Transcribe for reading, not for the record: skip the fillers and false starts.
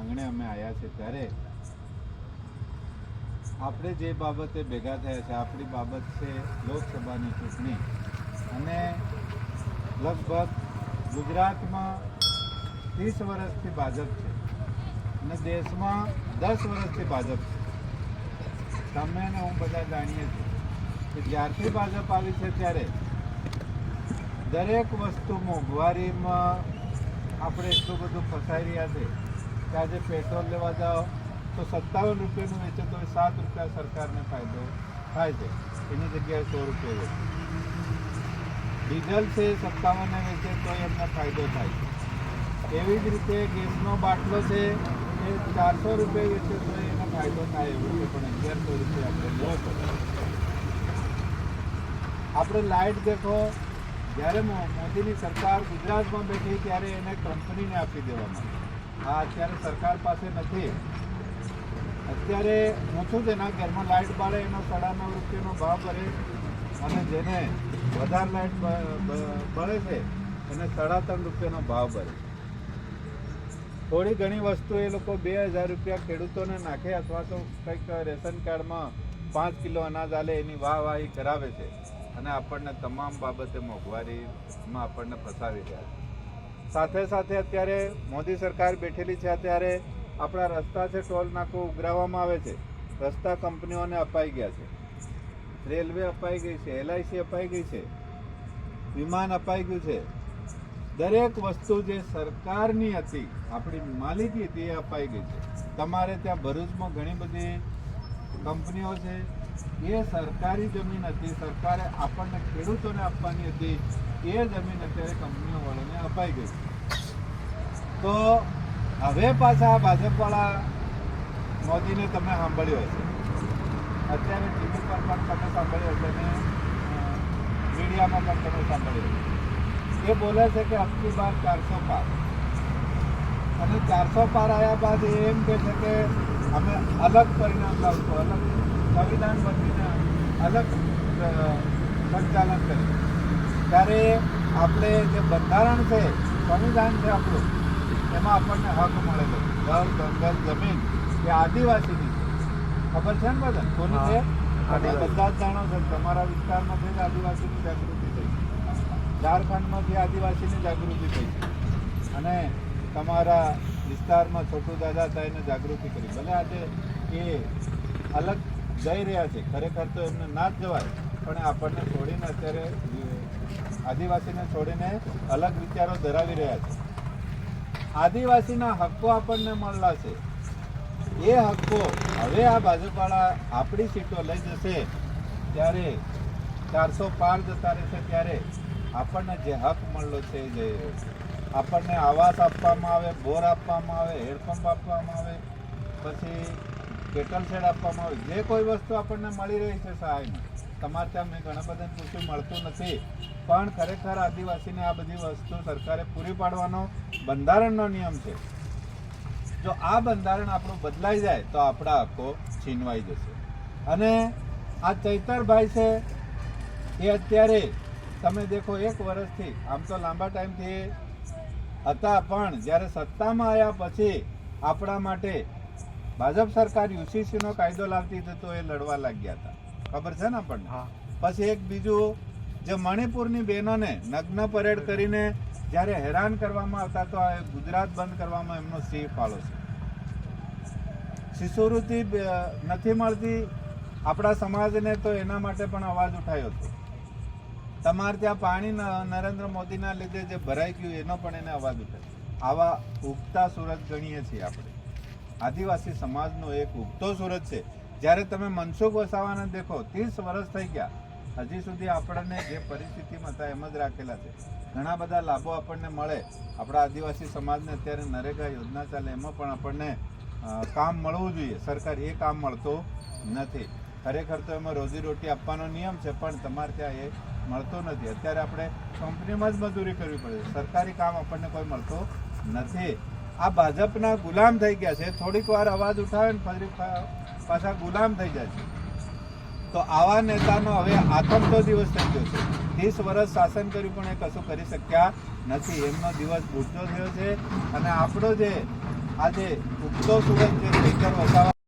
આંગણે અમે આવ્યા છે ત્યારે આપણે જે બાબતે ભેગા થયા છે, આપણી બાબત છે લોકસભાની ચૂંટણી, અને લગભગ ગુજરાતમાં 30 વર્ષથી ભાજપ છે અને દેશમાં 10 વર્ષથી ભાજપ છે. તમે અને હું બધા જાણીએ છીએ કે જ્યારથી ભાજપ આવી છે ત્યારે દરેક વસ્તુ મોંઘવારીમાં આપણે એટલું બધું ફસાઈ રહ્યા છે કે આજે પેટ્રોલ લેવા જાઓ તો 57 રૂપિયાનું વેચે તો 7 રૂપિયા સરકારને ફાયદો થાય છે, એની જગ્યાએ 100 રૂપિયા વેચે. ડીઝલ છે 57 વેચે તો એમને ફાયદો થાય છે. એવી જ રીતે ગેસનો બાટલો છે એ 400 રૂપિયા વેચે તો એને ફાયદો થાય એવું છે, પણ 1100 રૂપિયા આપણે લેવો પડે. આપણે લાઇટ દેખો, જ્યારે મોદીની સરકાર ગુજરાતમાં બેઠી ત્યારે એને કંપનીને આપી દેવામાં, આ અત્યારે સરકાર પાસે નથી. અત્યારે હું છું જેના ઘરમાં લાઇટ બાળે એનો 9.5 રૂપિયાનો ભાવ ભરે, અને જેને વધારે લાઇટ બળે છે એને 3.5 રૂપિયાનો ભાવ ભરે. થોડી ઘણી વસ્તુ એ લોકો 2000 રૂપિયા ખેડૂતોને નાખે, અથવા તો કંઈક રેશન કાર્ડમાં 5 કિલો અનાજ આલે એની વાહવાહી કરાવે છે, અને આપણને તમામ બાબતે મોંઘવારીમાં આપણને ફસાવી રહ્યા છે. સાથે સાથે અત્યારે મોદી સરકાર બેઠેલી છે ત્યારે આપણા રસ્તા છે ટોલ નાકો ઉઘરાવવામાં આવે છે, રસ્તા કંપનીઓને અપાઈ ગયા છે, રેલવે અપાઈ ગઈ છે, LIC અપાઈ ગઈ છે, વિમાન અપાઈ ગયું છે. દરેક વસ્તુ જે સરકારની હતી, આપણી માલિકી હતી, એ અપાઈ ગઈ છે. તમારે ત્યાં ભરૂચમાં ઘણી બધી કંપનીઓ છે, એ સરકારી જમીન હતી, સરકારે આપણને ખેડૂતોને આપવાની હતી, એ જમીન અત્યારે કંપનીઓ વાળાને અપાઈ ગઈ. તો હવે પાછા ભાજપવાળા મોદીને તમે સાંભળ્યો હશે, અત્યારે ટીવી પર પણ તમે સાંભળ્યો હશે ને મીડિયામાં પણ તમે સાંભળ્યો હશે. એ બોલે છે કે અબકી બાર 400 પાર, અને 400 પાર આવ્યા બાદ એમ કહે છે કે અમે અલગ પરિણામ લાવશું, અલગ સંવિધાન બદલીને અલગ સંચાલન કરીએ. ત્યારે આપણે જે બંધારણ છે, સંવિધાન છે આપણું, એમાં આપણને હક મળેલો ઘર, જંગલ, જમીન એ આદિવાસીની છે. ખબર છે ને બધા કોની છે? બધા જ જાણો છો. તમારા વિસ્તારમાંથી જ આદિવાસીની જાગૃતિ થઈ, ઝારખંડમાંથી આદિવાસીની જાગૃતિ થઈ છે, અને તમારા વિસ્તારમાં છોટું દાદા સાહેબને જાગૃતિ કરી. ભલે આજે એ અલગ જઈ રહ્યા છે, ખરેખર તો એમને ના જ જવાય, પણ આપણને છોડીને અત્યારે આદિવાસીને છોડીને અલગ વિચારો ધરાવી રહ્યા છે. આદિવાસીના હક્કો આપણને મળલા છે. એ હક્કો હવે આ ભાજપવાળા આપણી સીટો લઈ જશે ત્યારે 400 પાર જતા રહેશે ત્યારે આપણને જે હક મળલો છે એ જઈ રહ્યો છે. આપણને આવાસ આપવામાં આવે, બોર આપવામાં આવે, હેન્ડપંપ આપવામાં આવે, પછી કેટલ શેડ આપવામાં આવે, જે કોઈ વસ્તુ આપણને મળી રહી છે સહાયમાં. તમારે ત્યાં મેં ઘણા બધાને પૂછ્યું, મળતું નથી, પણ ખરેખર આદિવાસીને આ બધી વસ્તુ સરકારે પૂરી પાડવાનો બંધારણનો નિયમ છે. જો આ બંધારણ આપણું બદલાઈ જાય તો આપણા હક્કો છીનવાઈ જશે. અને આ ચૈતરભાઈ છે એ અત્યારે તમે દેખો 1 વર્ષથી, આમ તો લાંબા ટાઈમથી હતા, પણ જ્યારે સત્તામાં આવ્યા પછી આપણા માટે ભાજપ સરકાર UCCનો કાયદો લાવતી હતી તો એ લડવા લાગ્યા હતા. ખબર છે ને આપણને? પછી એક બીજું, જે મણિપુરની બહેનોને નગ્ન પરેડ કરીને જ્યારે હેરાન કરવામાં આવતા તો ગુજરાત બંધ કરવામાં એમનો સિંહ ફાળો છે. શિષ્યવૃત્તિ નથી મળતી આપણા સમાજને, તો એના માટે પણ અવાજ ઉઠાયો હતો. તમારે ત્યાં પાણી નરેન્દ્ર મોદીના લીધે જે ભરાઈ ગયું એનો પણ એને અવાજ ઉઠાયો. આવા ઉગતા સૂરજ ગણીએ છીએ આપણે. આદિવાસી સમાજનો એક ઉગતો સૂરજ છે. જ્યારે તમે મનસુખ વસાવાને દેખો, 30 વર્ષ થઈ ગયા, હજી સુધી આપણને જે પરિસ્થિતિમાં હતા એમ જ રાખેલા છે. ઘણા બધા લાભો આપણને મળે. આપણા આદિવાસી સમાજને અત્યારે નરેગા યોજના ચાલે, એમાં પણ આપણને કામ મળવું જોઈએ. સરકાર એ કામ મળતું નથી. ખરેખર તો એમાં રોજીરોટી આપવાનો નિયમ છે, પણ તમારે ત્યાં એ મળતો નથી. અત્યારે આપણે કંપનીમાં જ મજૂરી કરવી પડે, સરકારી કામ આપણને કોઈ મળતું નથી. આ ભાજપના ગુલામ થઈ ગયા છે. થોડીક વાર અવાજ ઉઠાવે ને ફરી પાછા ગુલામ થઈ જાય છે. તો આવા નેતાનો હવે આથમતો દિવસ થઈ ગયો છે. 30 વર્ષ શાસન કર્યું પણ એ કશું કરી શક્યા નથી. એમનો દિવસ બુઢો થયો છે. અને આપણો જે આજે ઉગતો સુરત જે સૈકર વસાવા